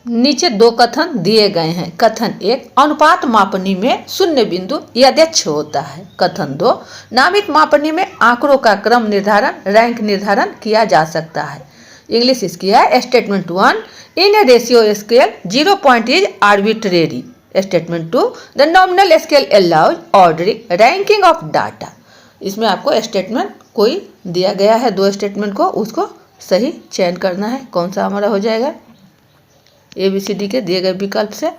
नीचे दो कथन दिए गए हैं। कथन एक, अनुपात मापनी में शून्य बिंदु यथेच्छ होता है। कथन दो, नामित मापनी में आंकड़ों का क्रम निर्धारण रैंक निर्धारण किया जा सकता है। इंग्लिश इसकी है। Statement 1, in A ratio scale 0 point is arbitrary. Statement 2, the nominal scale allows ordering ranking of data. इसमें आपको स्टेटमेंट कोई दिया गया है, दो स्टेटमेंट को, उसको सही चयन करना है। कौन सा हमारा हो जाएगा ABCD के दिए गए विकल्प से।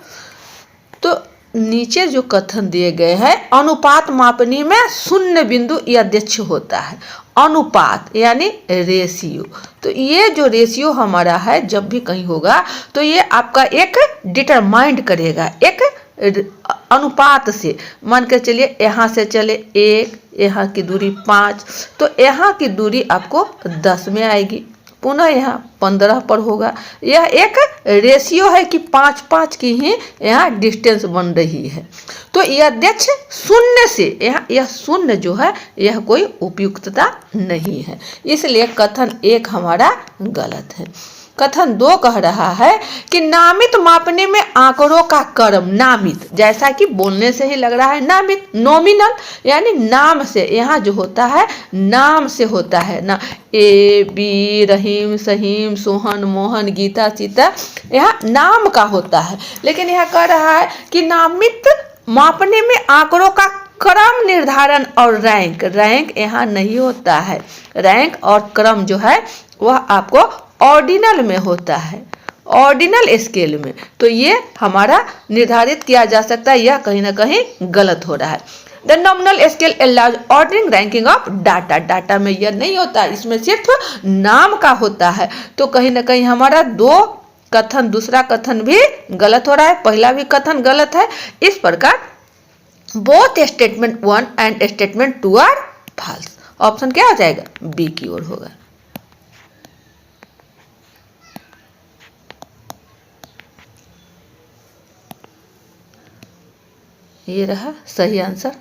तो नीचे जो कथन दिए गए हैं, अनुपात मापनी में शून्य बिंदु यथेच्छ होता है। अनुपात यानी रेशियो, तो ये जो रेशियो हमारा है जब भी कहीं होगा तो ये आपका एक डिटरमाइंड करेगा एक अनुपात से। मान के चलिए यहाँ से चले 1, यहाँ की दूरी 5, तो यहाँ की दूरी आपको 10 में आएगी, पुनः यहाँ 15 पर होगा। यह एक रेशियो है कि 5-5 की ही यहाँ डिस्टेंस बन रही है। तो यथेच्छ शून्य से यहाँ यह शून्य जो है यह कोई उपयुक्तता नहीं है, इसलिए कथन एक हमारा गलत है। कथन 2 कह रहा है कि नामित मापने में आंकड़ों का क्रम, नामित जैसा कि बोलने से ही लग रहा है नामित, नॉमिनल यानी नाम से, यहाँ जो होता है नाम से होता है ना, A B रहीम सहीम सोहन मोहन गीता सीता, यहाँ नाम का होता है। लेकिन यह कह रहा है कि नामित मापने में आंकड़ों का क्रम निर्धारण और रैंक, रैंक यहाँ नहीं होता है। रैंक और क्रम जो है वह आपको ऑर्डिनल में होता है, ऑर्डिनल स्केल में। तो ये हमारा निर्धारित किया जा सकता है, यह कहीं ना कहीं गलत हो रहा है। The nominal scale allows ordering ranking of data, data में यह नहीं होता, इसमें सिर्फ नाम का होता है। तो कहीं ना कहीं हमारा दो कथन, दूसरा कथन भी गलत हो रहा है, पहला भी कथन गलत है। इस प्रकार both statement 1 and statement 2 are false. Option क्या हो जाएगा? बी की ओर होगा। ये रहा सही आंसर।